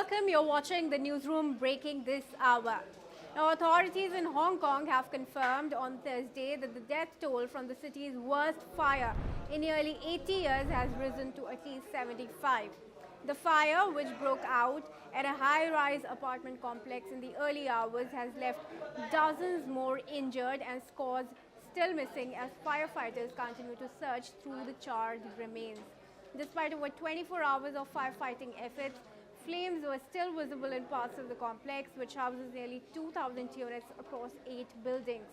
welcome. You're watching the newsroom breaking this hour. Now, authorities in Hong Kong have confirmed on Thursday that the death toll from the city's worst fire in nearly 80 years has risen to at least 75. The fire, which broke out at a high-rise apartment complex in the early hours, has left dozens more injured and scores still missing as firefighters continue to search through the charred remains. Despite over 24 hours of firefighting efforts, flames were still visible in parts of the complex, which houses nearly 2,000 units across 8 buildings.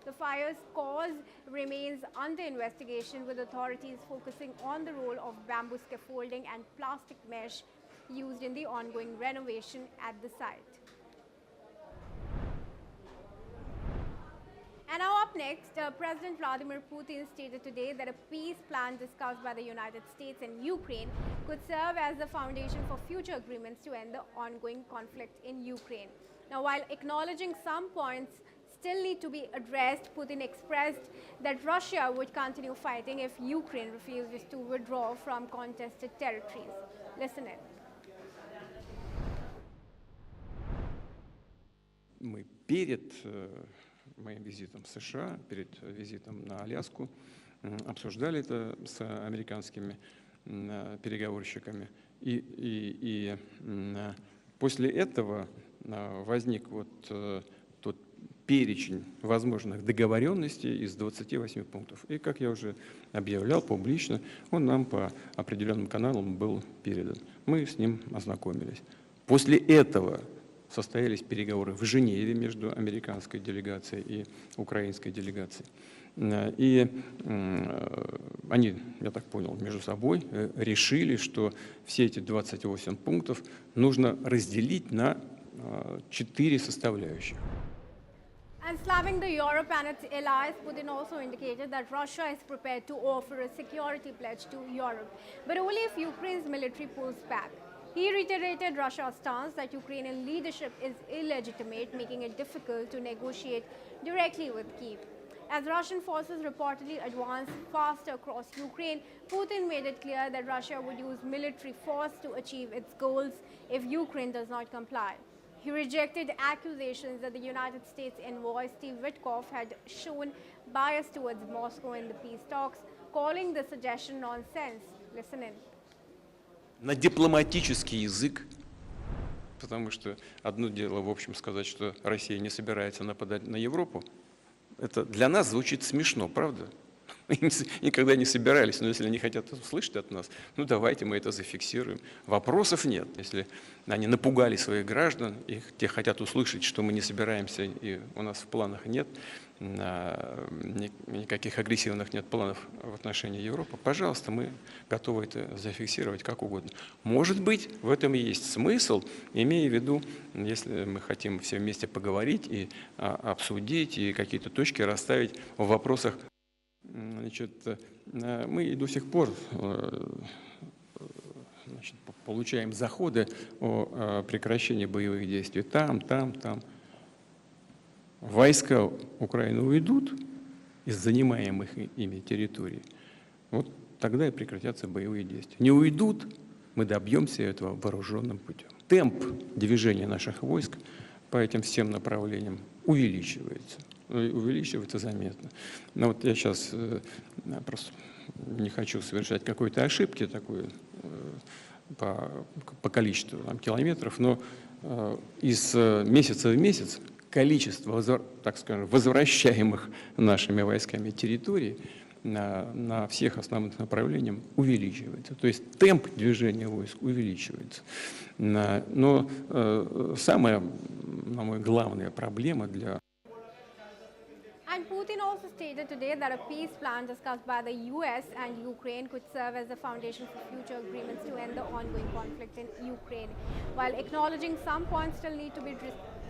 The fire's cause remains under investigation, with authorities focusing on the role of bamboo scaffolding and plastic mesh used in the ongoing renovation at the site. And now up next, President Vladimir Putin stated today that a peace plan discussed by the United States and Ukraine could serve as the foundation for future agreements to end the ongoing conflict in Ukraine. Now, while acknowledging some points still need to be addressed, Putin expressed that Russia would continue fighting if Ukraine refuses to withdraw from contested territories. Listen in. Мы перед моим визитом в США, перед визитом на Аляску, обсуждали это с американскими переговорщиками. И после этого возник вот тот перечень возможных договоренностей из 28 пунктов. И, как я уже объявлял публично, он нам по определенным каналам был передан. Мы с ним ознакомились. После этого состоялись переговоры в Женеве между американской делегацией и украинской делегацией. И они, я так понял, между собой решили, что все эти 28 пунктов нужно разделить на 4 составляющих. And slamming the Europe and its allies, Putin also indicated that Russia is prepared to offer a security pledge to Europe, but only if Ukraine's military pulls back. He reiterated Russia's stance that Ukrainian leadership is illegitimate, making it difficult to negotiate directly with Kyiv. As Russian forces reportedly advance faster across Ukraine, Putin made it clear that Russia would use military force to achieve its goals if Ukraine does not comply. He rejected accusations that the United States envoy Steve Witkoff had shown bias towards Moscow in the peace talks, calling the suggestion nonsense. Listen in. На дипломатический язык, потому что одно дело, в общем, сказать, что Россия не собирается нападать на Европу, это для нас звучит смешно, правда? Мы никогда не собирались, но если они хотят услышать от нас, ну давайте мы это зафиксируем. Вопросов нет. Если они напугали своих граждан, те хотят услышать, что мы не собираемся и у нас в планах нет, никаких агрессивных нет планов в отношении Европы, пожалуйста, мы готовы это зафиксировать как угодно. Может быть, в этом и есть смысл, имея в виду, если мы хотим все вместе поговорить и обсудить, и какие-то точки расставить в вопросах. Значит, мы и до сих пор получаем заходы о прекращении боевых действий там. Войска Украины уйдут из занимаемых ими территорий, вот тогда и прекратятся боевые действия. Не уйдут, мы добьемся этого вооруженным путем. Темп движения наших войск по этим всем направлениям увеличивается заметно. Но вот я сейчас просто не хочу совершать какой-то ошибки такой по количеству километров, но из месяца в месяц количество, так скажем, возвращаемых нашими войсками территорий на всех основных направлениях увеличивается. То есть темп движения войск увеличивается. Но самая, на мой взгляд, главная проблема для... And Putin also stated today that a peace plan discussed by the US and Ukraine could serve as the foundation for future agreements to end the ongoing conflict in Ukraine. While acknowledging some points still need to be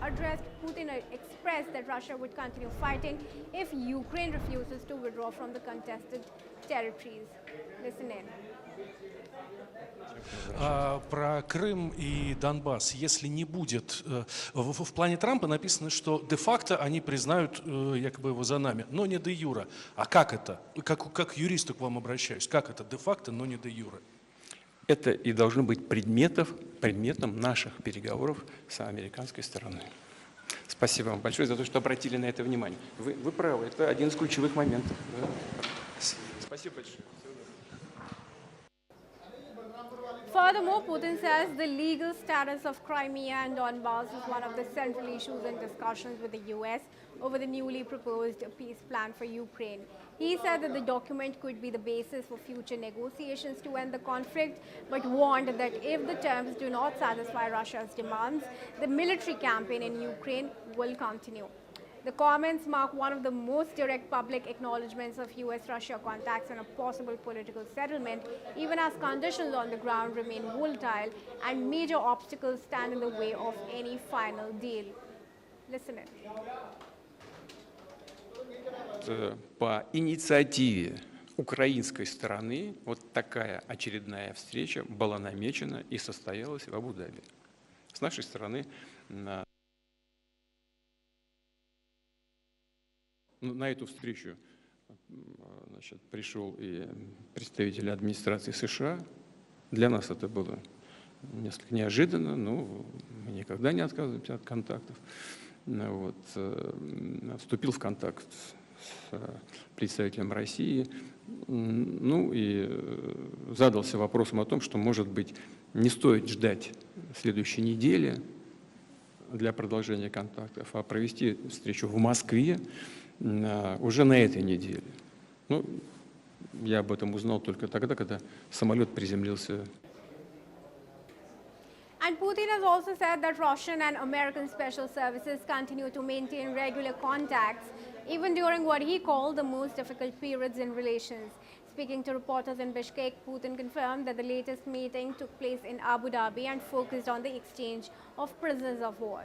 addressed, Putin expressed that Russia would continue fighting if Ukraine refuses to withdraw from the contested territories. Listen in. Про Крым и Донбасс, если не будет, в плане Трампа написано, что де-факто они признают якобы его за нами, но не де-юра. А как это? Как к юристу к вам обращаюсь? Как это де-факто, но не де-юра? Это и должно быть предметом наших переговоров с американской стороной. Спасибо вам большое за то, что обратили на это внимание. Вы правы, это один из ключевых моментов. Да? Спасибо большое. Furthermore, Putin says the legal status of Crimea and Donbas is one of the central issues in discussions with the US over the newly proposed peace plan for Ukraine. He said that the document could be the basis for future negotiations to end the conflict, but warned that if the terms do not satisfy Russia's demands, the military campaign in Ukraine will continue. The comments mark one of the most direct public acknowledgements of US-Russia contacts on a possible political settlement, even as conditions on the ground remain volatile and major obstacles stand in the way of any final deal. Listen in. По инициативе украинской стороны вот такая очередная встреча была намечена и состоялась в Абу-Даби. С нашей стороны на эту встречу пришел и представитель администрации США. Для нас это было несколько неожиданно, но мы никогда не отказываемся от контактов. Вот. Вступил в контакт с представителем России, ну и задался вопросом о том, что, может быть, не стоит ждать следующей недели для продолжения контактов, а провести встречу в Москве уже на этой неделе. Ну, я об этом узнал только тогда, когда самолет приземлился. And Putin has also said that Russian and American special services continue to maintain regular contacts, even during what he called the most difficult periods in relations. Speaking to reporters in Bishkek, Putin confirmed that the latest meeting took place in Abu Dhabi and focused on the exchange of prisoners of war.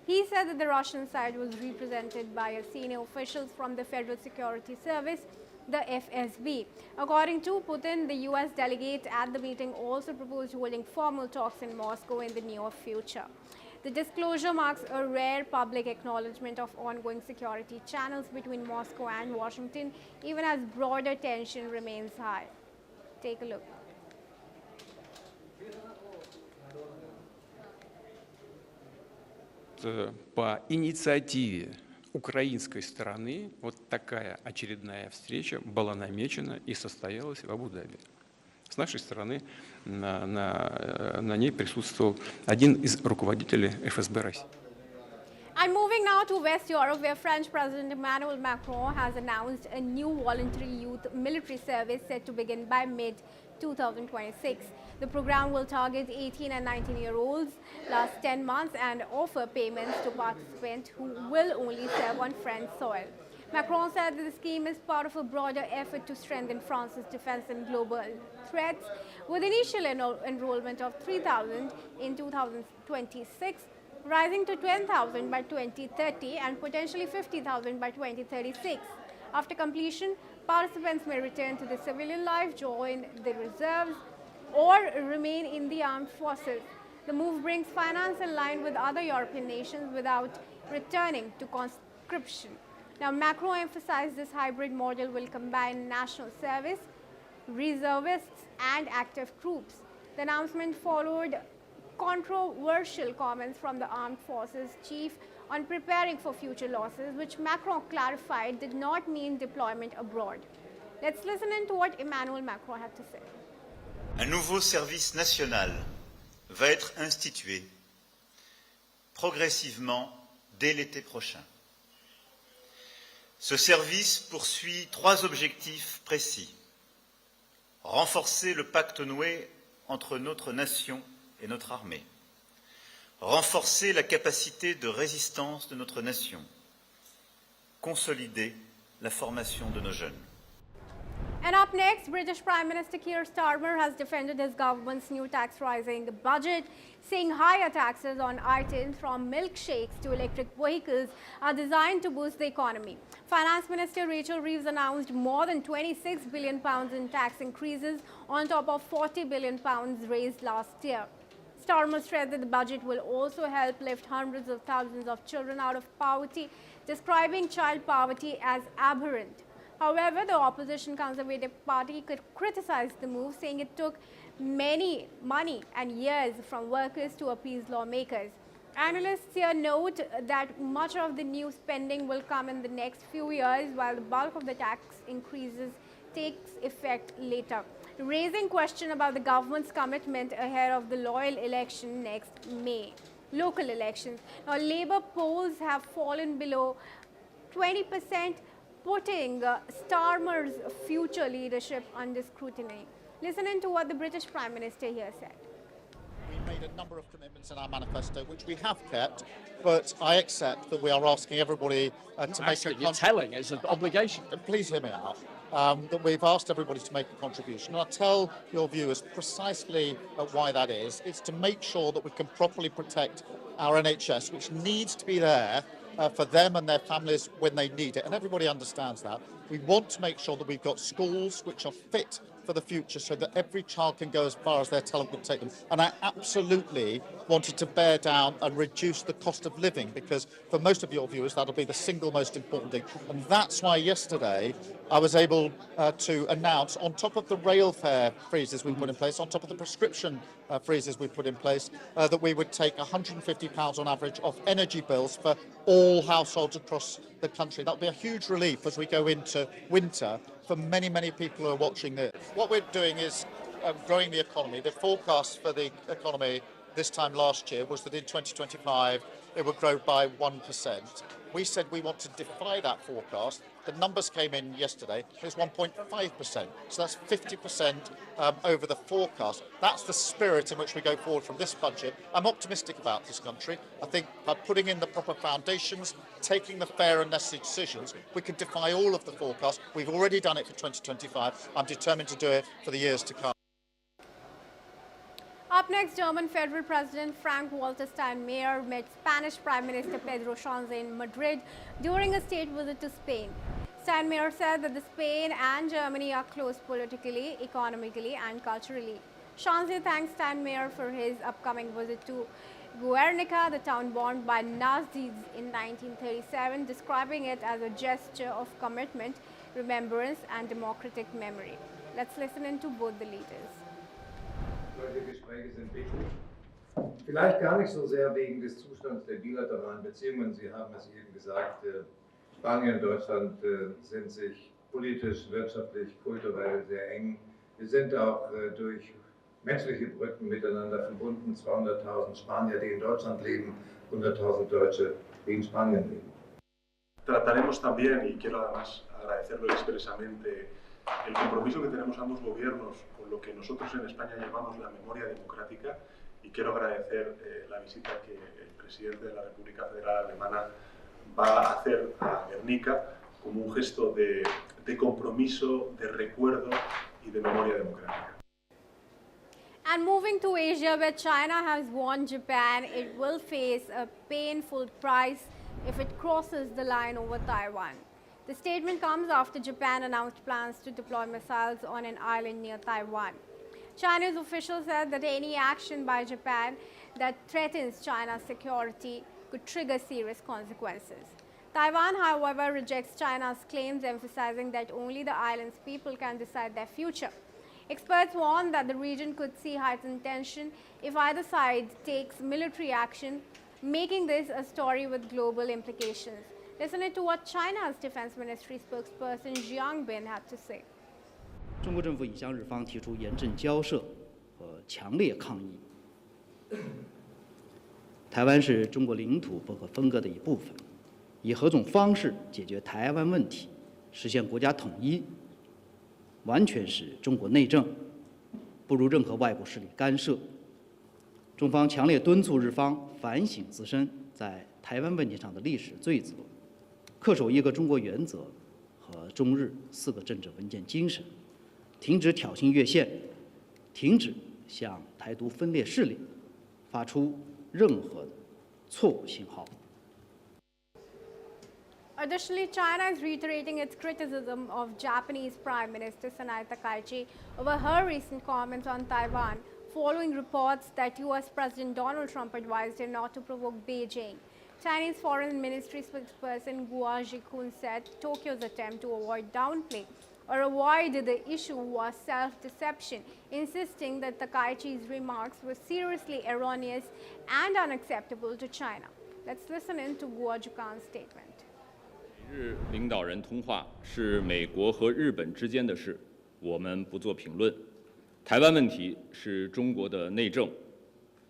He said that the Russian side was represented by senior officials from the Federal Security Service, the FSB. According to Putin, the US delegate at the meeting also proposed holding formal talks in Moscow in the near future. The disclosure marks a rare public acknowledgement of ongoing security channels between Moscow and Washington, even as broader tension remains high. Take a look. По инициативе украинской стороны вот такая очередная встреча была намечена и состоялась в Абу-Даби. С нашей стороны на ней присутствовал один из руководителей ФСБ России. And moving now to West Europe, where French President Emmanuel Macron has announced a new voluntary youth military service set to begin by mid-2026. The program will target 18 and 19-year-olds last 10 months and offer payments to participants who will only serve on French soil. Macron said that the scheme is part of a broader effort to strengthen France's defense and global threats, with initial enrollment of 3,000 in 2026, rising to 10,000 by 2030 and potentially 50,000 by 2036. After completion, participants may return to the civilian life, join the reserves, or remain in the armed forces. The move brings finance in line with other European nations without returning to conscription. Now, Macron emphasized this hybrid model will combine national service, reservists, and active troops. The announcement followed controversial comments from the armed forces chief on preparing for future losses, which Macron clarified did not mean deployment abroad. Let's listen in to what Emmanuel Macron had to say. Un nouveau service national va être institué progressivement dès l'été prochain. Ce service poursuit 3 objectifs précis. Renforcer le pacte noué entre notre nation et notre armée. Renforcer la capacité de résistance de notre nation. Consolider la formation de nos jeunes. And up next, British Prime Minister Keir Starmer has defended his government's new tax-rising budget, saying higher taxes on items from milkshakes to electric vehicles are designed to boost the economy. Finance Minister Rachel Reeves announced more than £26 billion in tax increases on top of £40 billion raised last year. Starmer stressed that the budget will also help lift hundreds of thousands of children out of poverty, describing child poverty as aberrant. However, the opposition Conservative Party could criticize the move, saying it took money and years from workers to appease lawmakers. Analysts here note that much of the new spending will come in the next few years, while the bulk of the tax increases takes effect later, raising question about the government's commitment ahead of the local election next May. Local elections. Now, Labour polls have fallen below 20%, putting Starmer's future leadership under scrutiny. Listen in to what the British Prime Minister here said. We made a number of commitments in our manifesto, which we have kept, but I accept that we are asking everybody to make a You're telling it's an obligation. Please hear me out. That we've asked everybody to make a contribution. And I'll tell your viewers precisely why that is. It's to make sure that we can properly protect our NHS, which needs to be there for them and their families when they need it. And everybody understands that. We want to make sure that we've got schools which are fit for the future so that every child can go as far as their talent will take them. And I absolutely wanted to bear down and reduce the cost of living, because for most of your viewers that'll be the single most important thing. And that's why yesterday I was able to announce, on top of the rail fare freezes we put in place, on top of the prescription freezes we put in place, that we would take £150 on average off energy bills for all households across the country. That'll be a huge relief as we go into winter for many, many people who are watching this. What we're doing is growing the economy. The forecast for the economy this time last year was that in 2025 it would grow by 1%. We said we want to defy that forecast. The numbers came in yesterday, it was 1.5%. So that's 50% over the forecast. That's the spirit in which we go forward from this budget. I'm optimistic about this country. I think by putting in the proper foundations, taking the fair and necessary decisions, we can defy all of the forecasts. We've already done it for 2025. I'm determined to do it for the years to come. Up next, German Federal President Frank-Walter Steinmeier met Spanish Prime Minister Pedro Sánchez in Madrid during a state visit to Spain. Steinmeier said that Spain and Germany are close politically, economically and culturally. Sánchez thanked Steinmeier for his upcoming visit to Guernica, the town bombed by Nazis in 1937, describing it as a gesture of commitment, remembrance and democratic memory. Let's listen in to both the leaders. Solche Gespräche sind wichtig. Vielleicht gar nicht so sehr wegen des Zustands der bilateralen Beziehungen. Sie haben es eben gesagt, Spanien und Deutschland sind sich politisch, wirtschaftlich, kulturell sehr eng. Wir sind auch durch menschliche Brücken miteinander verbunden. 200.000 Spanier, die in Deutschland leben, 100.000 Deutsche, die in Spanien leben. Trataremos también, y quiero además agradecerlo expresamente, el compromiso que tenemos ambos gobiernos con lo que nosotros en España llamamos la memoria democrática, y quiero agradecer la visita que el presidente de la República Federal Alemana va a hacer a Guernica como un gesto de compromiso, de recuerdo y de memoria democrática. And moving to Asia, where China has warned Japan it will face a painful price if it crosses the line over Taiwan. The statement comes after Japan announced plans to deploy missiles on an island near Taiwan. Chinese officials said that any action by Japan that threatens China's security could trigger serious consequences. Taiwan, however, rejects China's claims, emphasizing that only the island's people can decide their future. Experts warn that the region could see heightened tension if either side takes military action, making this a story with global implications. Listen to what China's Defense Ministry spokesperson Jiang Bin had to say. 中国政府已向日方提出严正交涉和强烈抗议。台湾是中国领土不可分割的一部分，以何种方式解决台湾问题，实现国家统一，完全是中国内政，不容任何外部势力干涉。中方强烈敦促日方反省自身在台湾问题上的历史罪责，恪守一个中国原则和中日4个政治文件精神，停止挑衅越线，停止向台独分裂势力发出任何的错误信号。 Additionally, China is reiterating its criticism of Japanese Prime Minister Sanai Takaichi over her recent comments on Taiwan, following reports that US President Donald Trump advised her not to provoke Beijing. Chinese Foreign Ministry spokesperson Guo Jikun said Tokyo's attempt to avoid downplaying or avoid the issue was self-deception, insisting that Takaichi's remarks were seriously erroneous and unacceptable to China. Let's listen in to Guo Zhukan's statement. 日领导人通话是美国和日本之间的事，我们不做评论。台湾问题是中国的内政，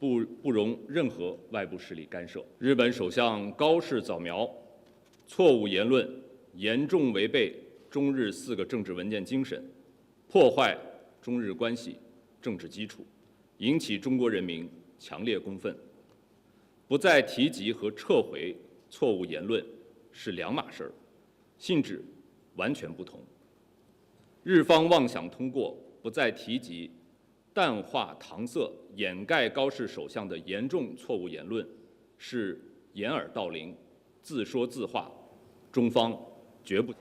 不容任何外部势力干涉。日本首相高市早苗错误言论严重违背中日4个政治文件精神，破坏中日关系政治基础，引起中国人民强烈公愤。不再提及和撤回错误言论是两码事儿，性质完全不同。日方妄想通过不再提及、淡化搪塞、掩盖高市首相的严重错误言论，是掩耳盗铃、自说自话，中方绝不。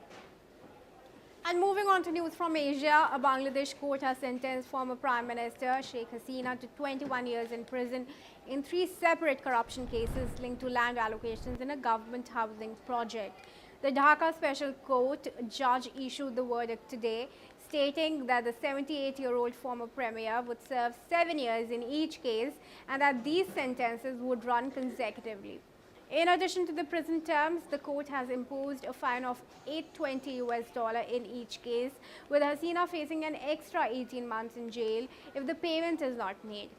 And moving on to news from Asia, a Bangladesh court has sentenced former Prime Minister Sheikh Hasina to 21 years in prison in 3 separate corruption cases linked to land allocations in a government housing project. The Dhaka Special Court judge issued the verdict today, stating that the 78-year-old former premier would serve 7 years in each case and that these sentences would run consecutively. In addition to the prison terms, the court has imposed a fine of $820 in each case, with Hasina facing an extra 18 months in jail if the payment is not made.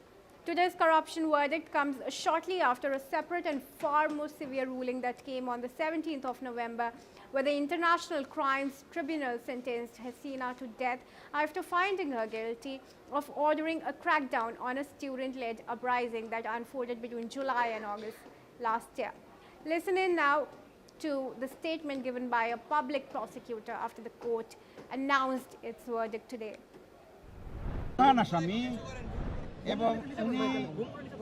Today's corruption verdict comes shortly after a separate and far more severe ruling that came on the 17th of November, where the International Crimes Tribunal sentenced Hasina to death after finding her guilty of ordering a crackdown on a student-led uprising that unfolded between July and August last year. Listen in now to the statement given by a public prosecutor after the court announced its verdict today. এবং উনি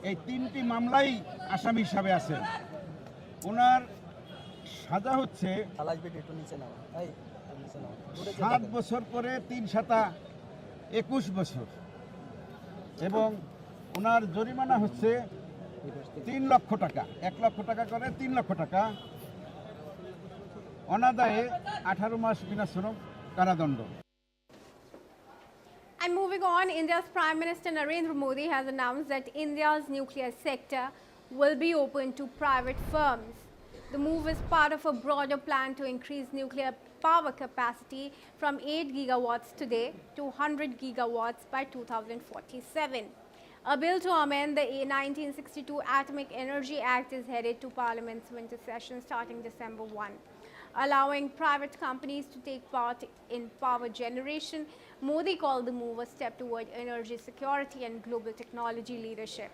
এই 3টি মামলাই আসামি হিসাবে আছেন। ওনার সাজা হচ্ছে 7 বছর করে 3 সাতা 21 বছর এবং ওনার জরিমানা হচ্ছে 3 লক্ষ টাকা, 1 লক্ষ টাকা করে 3 লক্ষ টাকা, অনাদায়ে 18 মাস বিনাশ্রম কারাদণ্ড। And moving on, India's Prime Minister Narendra Modi has announced that India's nuclear sector will be open to private firms. The move is part of a broader plan to increase nuclear power capacity from 8 gigawatts today to 100 gigawatts by 2047. A bill to amend the 1962 Atomic Energy Act is headed to Parliament's winter session starting December 1. Allowing private companies to take part in power generation, Modi called the move a step toward energy security and global technology leadership.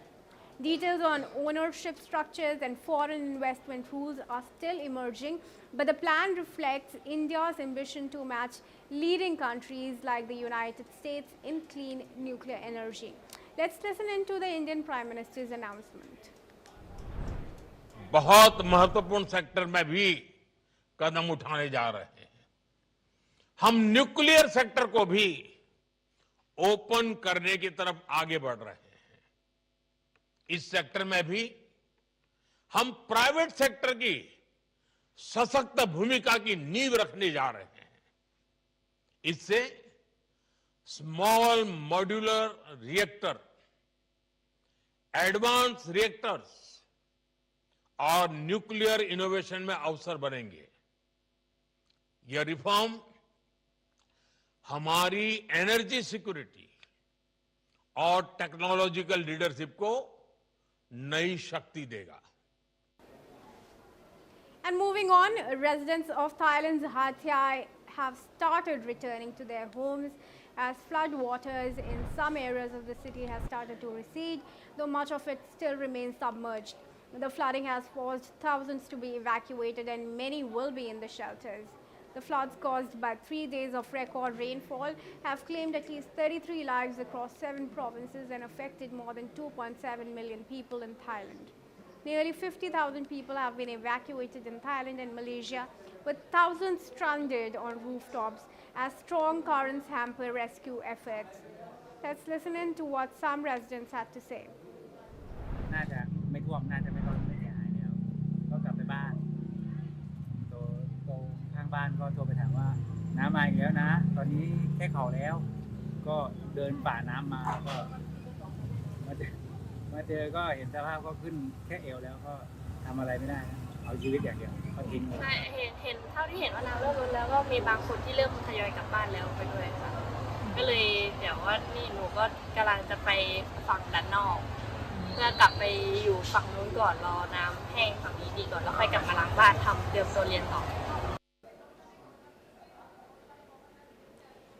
Details on ownership structures and foreign investment rules are still emerging, but the plan reflects India's ambition to match leading countries like the United States in clean nuclear energy. Let's listen into the Indian Prime Minister's announcement. बहुत महत्वपूर्ण sector में भी कदम उठाने जा रहे हैं। हम nuclear sector को भी ओपन करने की तरफ आगे बढ़ रहे हैं। इस सेक्टर में भी हम प्राइवेट सेक्टर की सशक्त भूमिका की नींव रखने जा रहे हैं। इससे small modular reactor, advance reactors और न्यूक्लियर इनोवेशन में अवसर बनेंगे। यह रिफॉर्म हमारी एनर्जी सिक्योरिटी और टेक्नोलॉजिकल लीडरशिप को नई शक्ति देगा। And moving on, residents of Thailand's Hatyai have started returning to their homes as flood waters in some areas of the city has started to recede, though much of it still remains submerged. The flooding has forced thousands to be evacuated and many will be in the shelters. The floods caused by 3 days of record rainfall have claimed at least 33 lives across 7 provinces and affected more than 2.7 million people in Thailand. Nearly 50,000 people have been evacuated in Thailand and Malaysia, with thousands stranded on rooftops as strong currents hamper rescue efforts. Let's listen in to what some residents had to say. น่าจะไม่ท่วมน่าจะไม่ต้องเสียหายแล้วก็กลับไปบ้านโตข้างบ้านก็โทรไปถามว่าน้ำมาอีกแล้วนะตอนนี้ นี้แค่เขาแล้ว ก็เดินฝ่าน้ำมาก็มาเจอก็เห็นสภาพก็ขึ้นแค่เอวแล้วก็ทำอะไรไม่ได้นะเอาชีวิตอย่างเดียวก็ทิ้งเลย ใช่เห็นเท่าที่เห็นว่าน้ำเริ่มลดแล้วก็มีบางคนที่เริ่มทยอยกลับบ้านแล้วไปด้วยค่ะก็เลยเดี๋ยวว่านี่หนูก็กำลังจะไปฝั่งด้านนอกเพื่อกลับไปอยู่ฝั่งนู้นก่อนรอน้ำแห้งฝั่งนี้ดีก่อนแล้วค่อยกลับมาล้างบ้านทำเตรียมตัวเรียนต่อ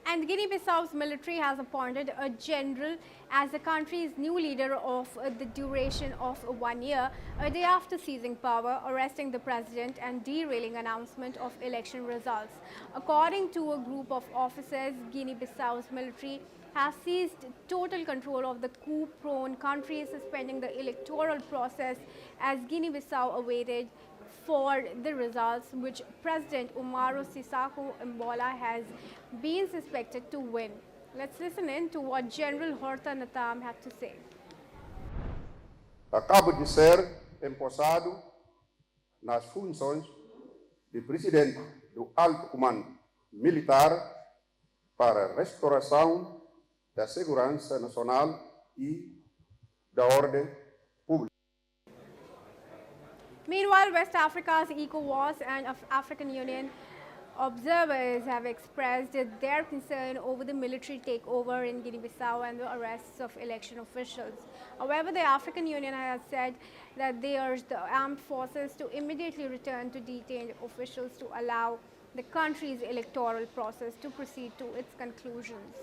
And Guinea-Bissau's military has appointed a general as the country's new leader of the duration of 1 year, a day after seizing power, arresting the president and derailing announcement of election results. According to a group of officers, Guinea-Bissau's military has seized total control of the coup-prone country, suspending the electoral process as Guinea-Bissau awaited for the results which President Umaru Sissoco Mbola has been suspected to win. Let's listen in to what General Horta Natam had to say. Acabo de ser empossado nas funções de presidente do Alto Comando Militar para a restauração da segurança nacional e da ordem pública. Meanwhile, West Africa's ECOWAS and African Union observers have expressed their concern over the military takeover in Guinea-Bissau and the arrests of election officials. However, the African Union has said that they urge the armed forces to immediately return to detained officials to allow the country's electoral process to proceed to its conclusions.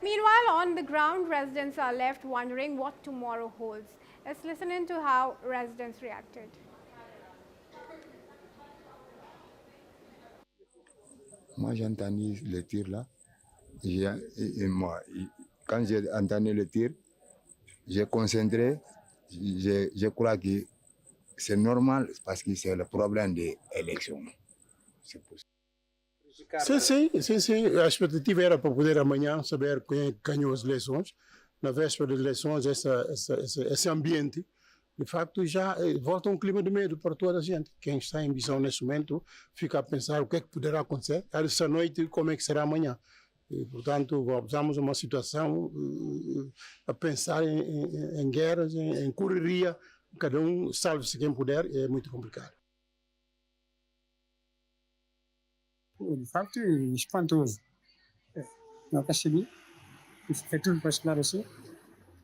Meanwhile, on the ground, residents are left wondering what tomorrow holds. Let's listen in to how residents reacted. Moi, j'ai entendu le tir là. Quand j'ai entendu le tir, j'ai concentré. Je crois que c'est normal parce que c'est le problème des élections. C'est possible. Sim. A expectativa era para poder amanhã saber quem ganhou as eleições. Na véspera das eleições, esse ambiente, de facto, já volta um clima de medo para toda a gente. Quem está em visão nesse momento fica a pensar o que é que poderá acontecer essa noite, como é que será amanhã. E, portanto, voltamos a uma situação a pensar em guerras, em correria. Cada salve-se quem puder, é muito complicado. De facto, espantoso. Não percebi. Foi tudo para esclarecer.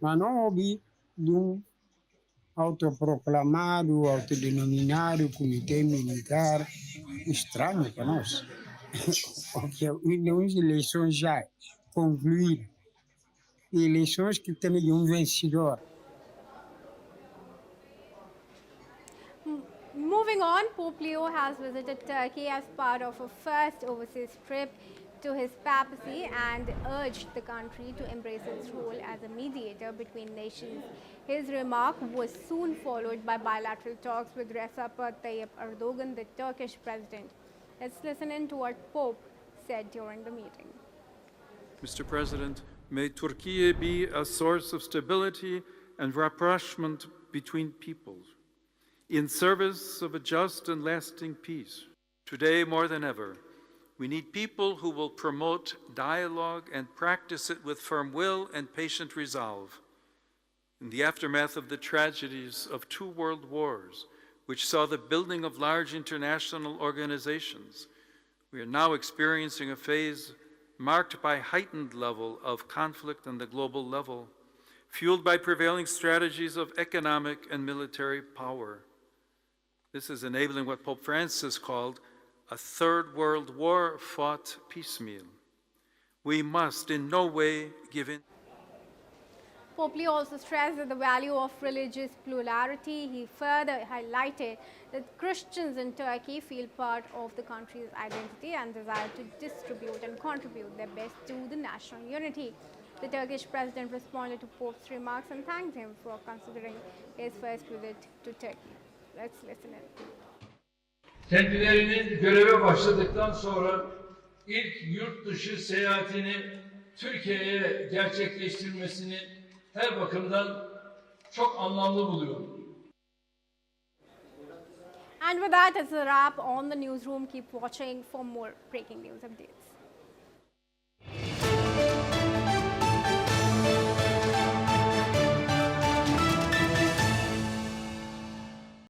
Mas não ouvi de autoproclamado, autodenominado comitê militar estranho para nós. Porque as eleições já concluíram. Eleições que têm vencedor. Moving on, Pope Leo has visited Turkey as part of a first overseas trip to his papacy and urged the country to embrace its role as a mediator between nations. His remark was soon followed by bilateral talks with Recep Tayyip Erdogan, the Turkish president. Let's listen in to what Pope said during the meeting. Mr. President, may Turkey be a source of stability and rapprochement between peoples, in service of a just and lasting peace. Today, more than ever, we need people who will promote dialogue and practice it with firm will and patient resolve. In the aftermath of the tragedies of 2 world wars, which saw the building of large international organizations, we are now experiencing a phase marked by heightened level of conflict on the global level, fueled by prevailing strategies of economic and military power. This is enabling what Pope Francis called a third world war fought piecemeal. We must in no way give in. Pope Leo also stressed the value of religious plurality. He further highlighted that Christians in Turkey feel part of the country's identity and desire to distribute and contribute their best to the national unity. The Turkish president responded to Pope's remarks and thanked him for considering his first visit to Turkey. Let's listen in. Kendilerinin göreve başladıktan sonra ilk yurt dışı seyahatini Türkiye'ye gerçekleştirmesini her bakımdan çok anlamlı buluyorum. And with that, it's a wrap on the newsroom. Keep watching for more breaking news updates.